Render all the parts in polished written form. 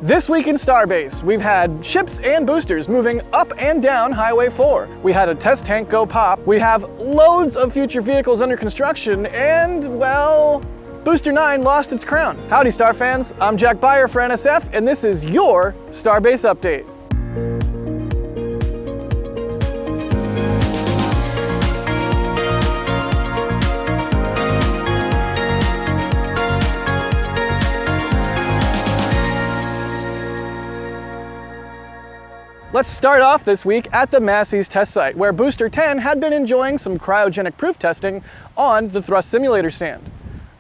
This week in Starbase, we've had ships and boosters moving up and down Highway 4. We had a test tank go pop, we have loads of future vehicles under construction, and, well, Booster 9 lost its crown. Howdy Star fans, I'm Jack Beyer for NSF, and this is your Starbase Update. Let's start off this week at the Massey's test site, where Booster 10 had been enjoying some cryogenic proof testing on the thrust simulator stand.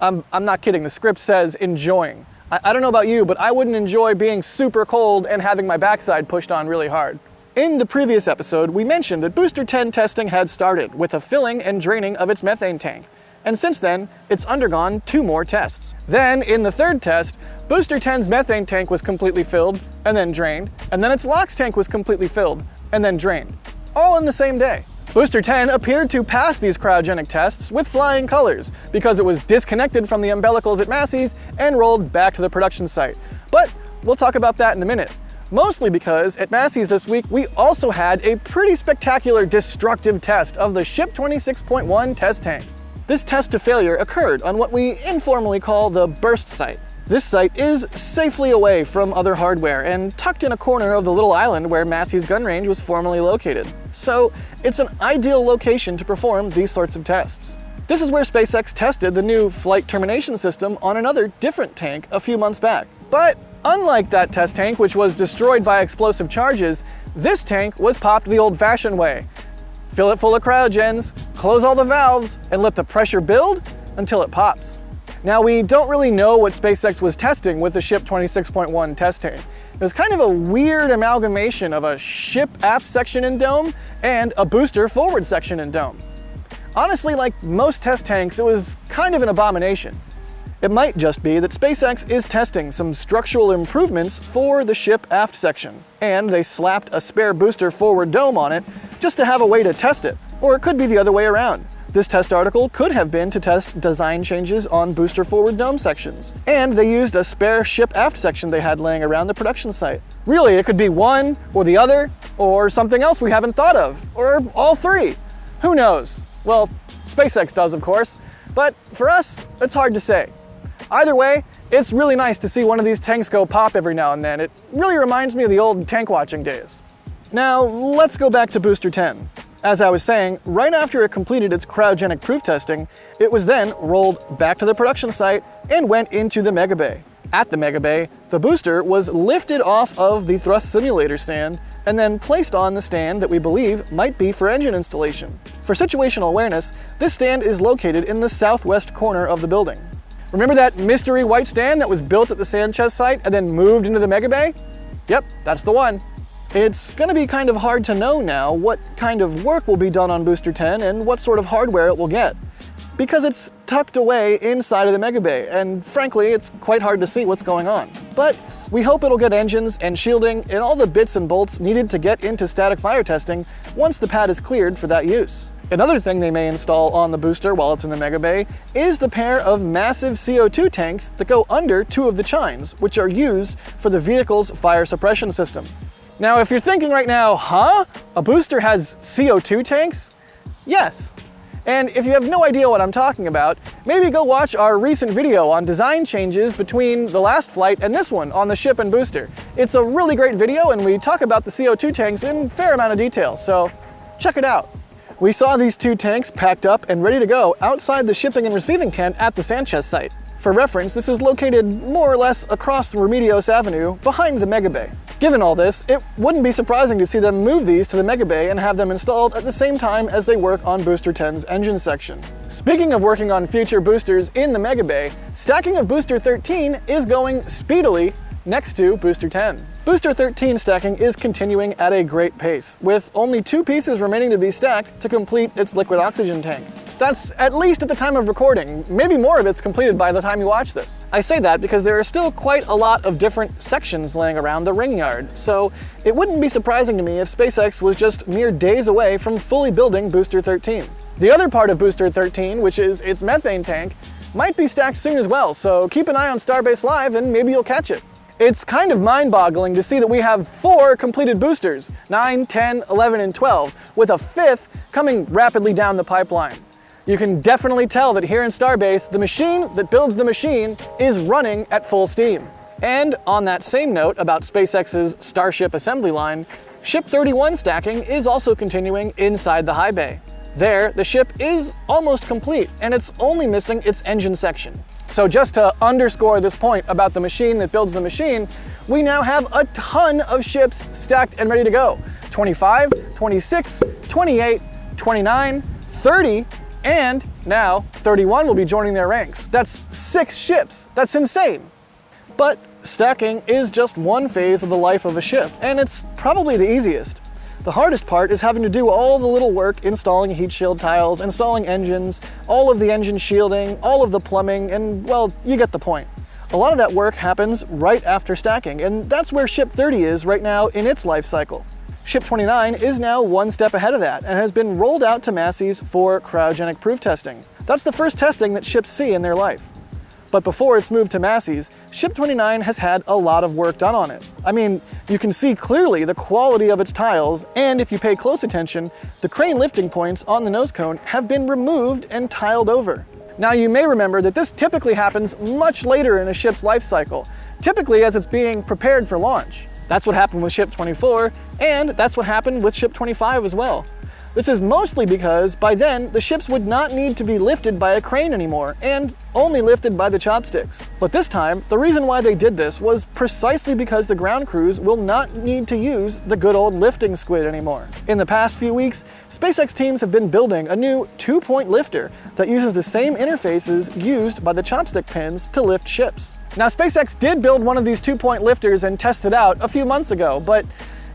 I'm not kidding, the script says enjoying. I don't know about you, but I wouldn't enjoy being super cold and having my backside pushed on really hard. In the previous episode, we mentioned that Booster 10 testing had started with a filling and draining of its methane tank. And since then, it's undergone 2 more tests. Then, in the 3rd test, Booster 10's methane tank was completely filled and then drained, and then its LOX tank was completely filled and then drained, all in the same day. Booster 10 appeared to pass these cryogenic tests with flying colors because it was disconnected from the umbilicals at Massey's and rolled back to the production site. But we'll talk about that in a minute. Mostly because at Massey's this week, we also had a pretty spectacular destructive test of the Ship 26.1 test tank. This test to failure occurred on what we informally call the burst site. This site is safely away from other hardware and tucked in a corner of the little island where Massey's gun range was formerly located. So it's an ideal location to perform these sorts of tests. This is where SpaceX tested the new flight termination system on another different tank a few months back. But unlike that test tank, which was destroyed by explosive charges, this tank was popped the old-fashioned way. Fill it full of cryogens, close all the valves, and let the pressure build until it pops. Now, we don't really know what SpaceX was testing with the Ship 26.1 test tank. It was kind of a weird amalgamation of a ship aft section and dome and a booster forward section and dome. Honestly, like most test tanks, it was kind of an abomination. It might just be that SpaceX is testing some structural improvements for the ship aft section, and they slapped a spare booster forward dome on it just to have a way to test it. Or it could be the other way around. This test article could have been to test design changes on booster forward dome sections. And they used a spare ship aft section they had laying around the production site. Really, it could be one or the other, or something else we haven't thought of, or all 3. Who knows? Well, SpaceX does, of course, but for us, it's hard to say. Either way, it's really nice to see one of these tanks go pop every now and then. It really reminds me of the old tank watching days. Now, let's go back to Booster 10. As I was saying, right after it completed its cryogenic proof testing, it was then rolled back to the production site and went into the Mega Bay. At the Mega Bay, the booster was lifted off of the thrust simulator stand and then placed on the stand that we believe might be for engine installation. For situational awareness, this stand is located in the southwest corner of the building. Remember that mystery white stand that was built at the Sanchez site and then moved into the Mega Bay? Yep, that's the one. It's going to be kind of hard to know now what kind of work will be done on Booster 10 and what sort of hardware it will get, because it's tucked away inside of the Mega Bay, and frankly, it's quite hard to see what's going on. But we hope it'll get engines and shielding and all the bits and bolts needed to get into static fire testing once the pad is cleared for that use. Another thing they may install on the booster while it's in the Mega Bay is the pair of massive CO2 tanks that go under 2 of the chines, which are used for the vehicle's fire suppression system. Now, if you're thinking right now, huh? A booster has CO2 tanks? Yes. And if you have no idea what I'm talking about, maybe go watch our recent video on design changes between the last flight and this one on the ship and booster. It's a really great video, and we talk about the CO2 tanks in a fair amount of detail, so check it out. We saw these 2 tanks packed up and ready to go outside the shipping and receiving tent at the Sanchez site. For reference, this is located more or less across Remedios Avenue behind the Mega Bay. Given all this, it wouldn't be surprising to see them move these to the Mega Bay and have them installed at the same time as they work on Booster 10's engine section. Speaking of working on future boosters in the Mega Bay, stacking of Booster 13 is going speedily next to Booster 10. Booster 13 stacking is continuing at a great pace, with only 2 pieces remaining to be stacked to complete its liquid oxygen tank. That's at least at the time of recording. Maybe more of it's completed by the time you watch this. I say that because there are still quite a lot of different sections laying around the ring yard, so it wouldn't be surprising to me if SpaceX was just mere days away from fully building Booster 13. The other part of Booster 13, which is its methane tank, might be stacked soon as well, so keep an eye on Starbase Live and maybe you'll catch it. It's kind of mind-boggling to see that we have 4 completed boosters, 9, 10, 11, and 12, with a 5th coming rapidly down the pipeline. You can definitely tell that here in Starbase, the machine that builds the machine is running at full steam. And on that same note about SpaceX's Starship assembly line, Ship 31 stacking is also continuing inside the high bay. There, the ship is almost complete, and it's only missing its engine section. So just to underscore this point about the machine that builds the machine, we now have a ton of ships stacked and ready to go. 25, 26, 28, 29, 30, and now 31 will be joining their ranks. That's 6 ships. That's insane. But stacking is just one phase of the life of a ship, and it's probably the easiest. The hardest part is having to do all the little work installing heat shield tiles, installing engines, all of the engine shielding, all of the plumbing, and well, you get the point. A lot of that work happens right after stacking, and that's where Ship 30 is right now in its life cycle. Ship 29 is now one step ahead of that and has been rolled out to Massey's for cryogenic proof testing. That's the first testing that ships see in their life. But before it's moved to Massey's, Ship 29 has had a lot of work done on it. I mean, you can see clearly the quality of its tiles, and if you pay close attention, the crane lifting points on the nose cone have been removed and tiled over. Now you may remember that this typically happens much later in a ship's life cycle, typically as it's being prepared for launch. That's what happened with Ship 24, and that's what happened with Ship 25 as well. This is mostly because by then the ships would not need to be lifted by a crane anymore, and only lifted by the chopsticks. But this time, the reason why they did this was precisely because the ground crews will not need to use the good old lifting squid anymore. In the past few weeks, SpaceX teams have been building a new 2-point lifter that uses the same interfaces used by the chopstick pins to lift ships. Now, SpaceX did build one of these 2-point lifters and test it out a few months ago, but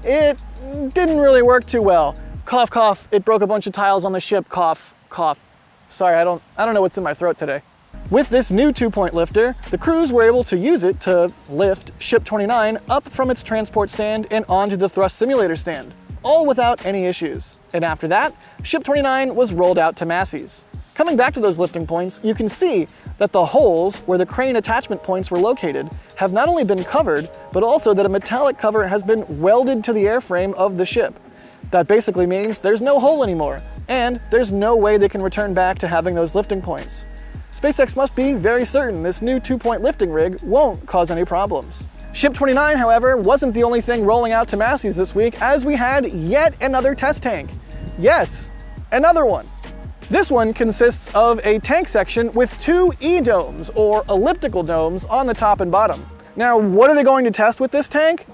it didn't really work too well. Cough, cough, it broke a bunch of tiles on the ship, cough, cough. Sorry, I don't know what's in my throat today. With this new 2-point lifter, the crews were able to use it to lift Ship 29 up from its transport stand and onto the thrust simulator stand, all without any issues. And after that, Ship 29 was rolled out to Massey's. Coming back to those lifting points, you can see that the holes where the crane attachment points were located have not only been covered, but also that a metallic cover has been welded to the airframe of the ship. That basically means there's no hole anymore, and there's no way they can return back to having those lifting points. SpaceX must be very certain this new 2-point lifting rig won't cause any problems. Ship 29, however, wasn't the only thing rolling out to Massey's this week, as we had yet another test tank. Yes, another one. This one consists of a tank section with 2 E-domes, or elliptical domes, on the top and bottom. Now, what are they going to test with this tank?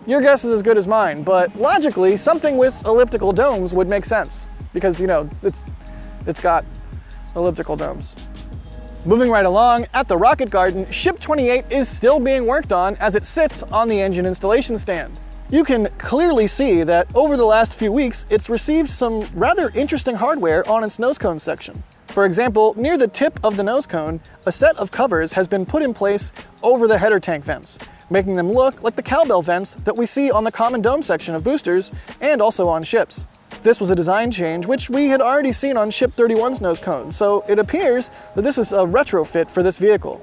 Your guess is as good as mine, but logically, something with elliptical domes would make sense, because, you know, it's got elliptical domes. Moving right along, at the rocket garden, Ship 28 is still being worked on as it sits on the engine installation stand. You can clearly see that over the last few weeks, it's received some rather interesting hardware on its nose cone section. For example, near the tip of the nose cone, a set of covers has been put in place over the header tank vents, making them look like the cowbell vents that we see on the common dome section of boosters and also on ships. This was a design change which we had already seen on Ship 31's nose cone, so it appears that this is a retrofit for this vehicle.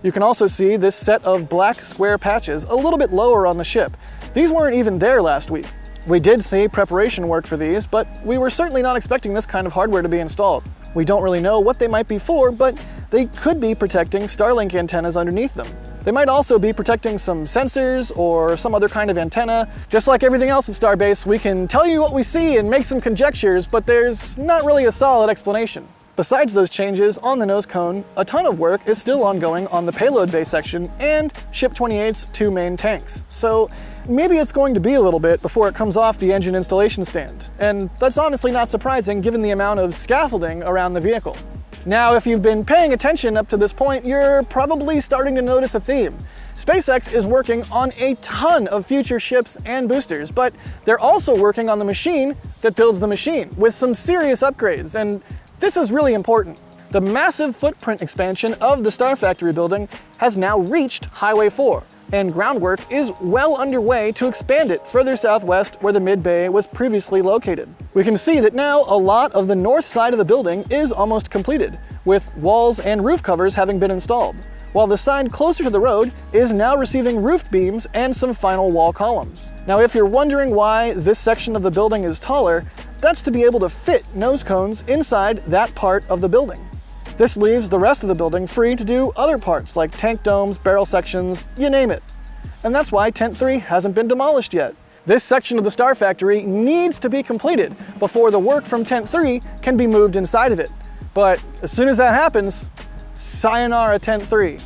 You can also see this set of black square patches a little bit lower on the ship. These weren't even there last week. We did see preparation work for these, but we were certainly not expecting this kind of hardware to be installed. We don't really know what they might be for, but they could be protecting Starlink antennas underneath them. They might also be protecting some sensors or some other kind of antenna. Just like everything else in Starbase, we can tell you what we see and make some conjectures, but there's not really a solid explanation. Besides those changes on the nose cone, a ton of work is still ongoing on the payload bay section and Ship 28's 2 main tanks. So maybe it's going to be a little bit before it comes off the engine installation stand. And that's honestly not surprising given the amount of scaffolding around the vehicle. Now, if you've been paying attention up to this point, you're probably starting to notice a theme. SpaceX is working on a ton of future ships and boosters, but they're also working on the machine that builds the machine with some serious upgrades, and this is really important. The massive footprint expansion of the Star Factory building has now reached Highway 4, and groundwork is well underway to expand it further southwest where the mid-bay was previously located. We can see that now a lot of the north side of the building is almost completed, with walls and roof covers having been installed, while the side closer to the road is now receiving roof beams and some final wall columns. Now, if you're wondering why this section of the building is taller, that's to be able to fit nose cones inside that part of the building. This leaves the rest of the building free to do other parts like tank domes, barrel sections, you name it. And that's why Tent 3 hasn't been demolished yet. This section of the Star Factory needs to be completed before the work from Tent 3 can be moved inside of it. But as soon as that happens, sayonara Tent 3.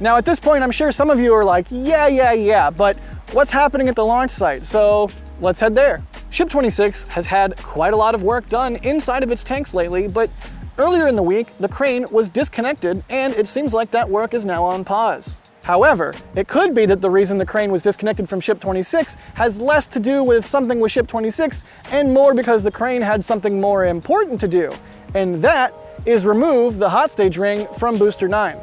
Now at this point, I'm sure some of you are like, yeah, but what's happening at the launch site? So let's head there. Ship 26 has had quite a lot of work done inside of its tanks lately, but earlier in the week, the crane was disconnected and it seems like that work is now on pause. However, it could be that the reason the crane was disconnected from Ship 26 has less to do with something with Ship 26 and more because the crane had something more important to do, and that is remove the hot stage ring from Booster 9.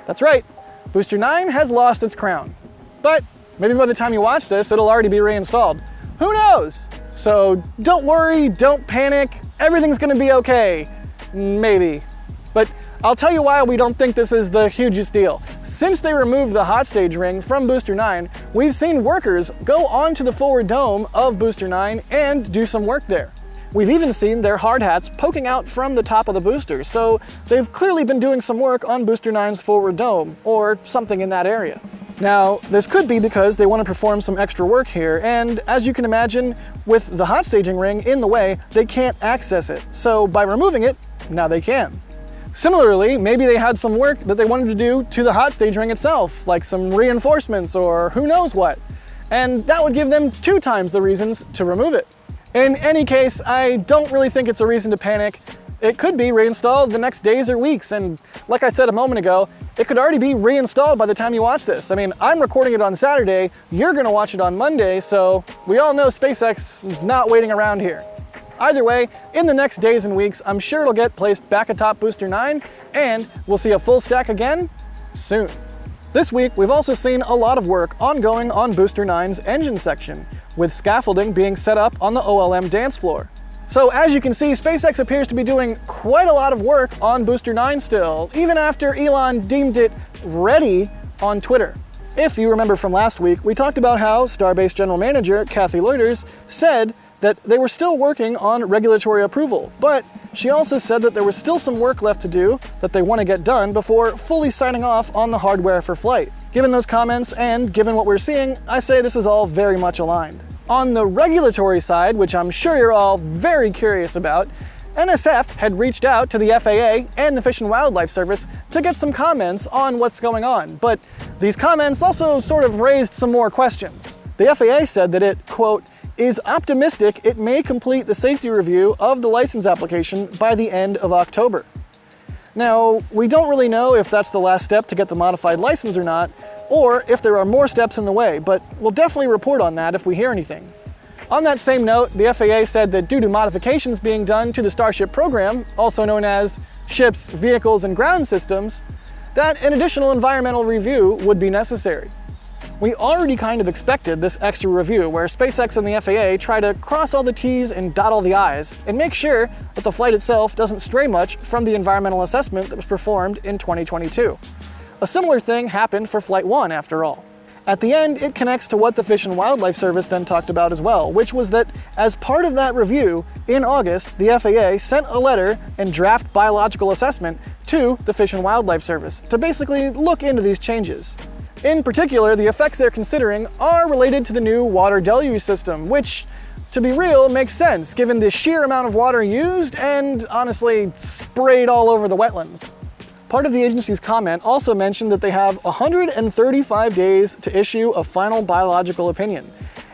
That's right, Booster 9 has lost its crown. But maybe by the time you watch this, it'll already be reinstalled. Who knows? So don't worry, don't panic, everything's gonna be okay. Maybe. But I'll tell you why we don't think this is the hugest deal. Since they removed the hot stage ring from Booster 9, we've seen workers go onto the forward dome of Booster 9 and do some work there. We've even seen their hard hats poking out from the top of the booster, so they've clearly been doing some work on Booster 9's forward dome, or something in that area. Now, this could be because they want to perform some extra work here, and as you can imagine, with the hot staging ring in the way, they can't access it. So by removing it, now they can. Similarly, maybe they had some work that they wanted to do to the hot stage ring itself, like some reinforcements or who knows what, and that would give them 2 times the reasons to remove it. In any case, I don't really think it's a reason to panic. It could be reinstalled the next days or weeks, and like I said a moment ago, it could already be reinstalled by the time you watch this. I mean, I'm recording it on Saturday, you're gonna watch it on Monday, so we all know SpaceX is not waiting around here. Either way, in the next days and weeks, I'm sure it'll get placed back atop Booster 9, and we'll see a full stack again soon. This week, we've also seen a lot of work ongoing on Booster 9's engine section, with scaffolding being set up on the OLM dance floor. So as you can see, SpaceX appears to be doing quite a lot of work on Booster 9 still, even after Elon deemed it ready on Twitter. If you remember from last week, we talked about how Starbase General Manager Kathy Loiters said that they were still working on regulatory approval, but she also said that there was still some work left to do that they want to get done before fully signing off on the hardware for flight. Given those comments and given what we're seeing, I say this is all very much aligned. On the regulatory side, which I'm sure you're all very curious about, NSF had reached out to the FAA and the Fish and Wildlife Service to get some comments on what's going on, but these comments also sort of raised some more questions. The FAA said that it, quote, is optimistic it may complete the safety review of the license application by the end of October. Now, we don't really know if that's the last step to get the modified license or not, or if there are more steps in the way, but we'll definitely report on that if we hear anything. On that same note, the FAA said that due to modifications being done to the Starship program, also known as ships, vehicles, and ground systems, that an additional environmental review would be necessary. We already kind of expected this extra review where SpaceX and the FAA try to cross all the T's and dot all the I's and make sure that the flight itself doesn't stray much from the environmental assessment that was performed in 2022. A similar thing happened for Flight 1 after all. At the end, it connects to what the Fish and Wildlife Service then talked about as well, which was that as part of that review, in August, the FAA sent a letter and draft biological assessment to the Fish and Wildlife Service to basically look into these changes. In particular, the effects they're considering are related to the new water deluge system, which, to be real, makes sense given the sheer amount of water used and, honestly, sprayed all over the wetlands. Part of the agency's comment also mentioned that they have 135 days to issue a final biological opinion.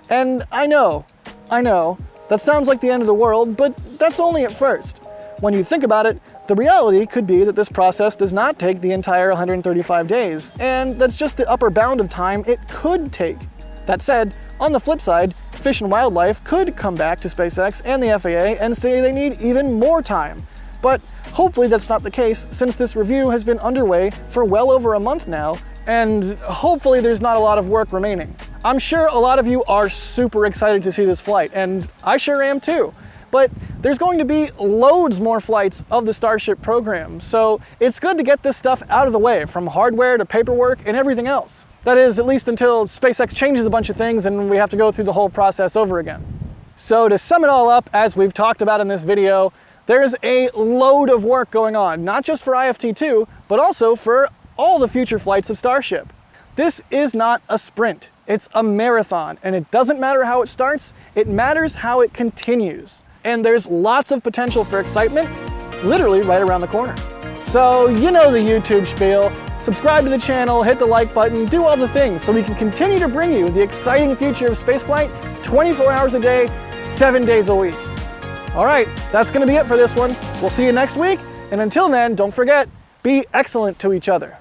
And I know, that sounds like the end of the world, but that's only at first. When you think about it, the reality could be that this process does not take the entire 135 days, and that's just the upper bound of time it could take. That said, on the flip side, Fish and Wildlife could come back to SpaceX and the FAA and say they need even more time. But hopefully that's not the case, since this review has been underway for well over a month now, and hopefully there's not a lot of work remaining. I'm sure a lot of you are super excited to see this flight, and I sure am too. But there's going to be loads more flights of the Starship program. So it's good to get this stuff out of the way, from hardware to paperwork and everything else. That is, at least until SpaceX changes a bunch of things and we have to go through the whole process over again. So to sum it all up, as we've talked about in this video, there's a load of work going on, not just for IFT2, but also for all the future flights of Starship. This is not a sprint, it's a marathon, and it doesn't matter how it starts, it matters how it continues. And there's lots of potential for excitement, literally right around the corner. So you know the YouTube spiel. Subscribe to the channel, hit the like button, do all the things so we can continue to bring you the exciting future of spaceflight 24 hours a day, 7 days a week. All right, that's going to be it for this one. We'll see you next week, and until then, don't forget, be excellent to each other.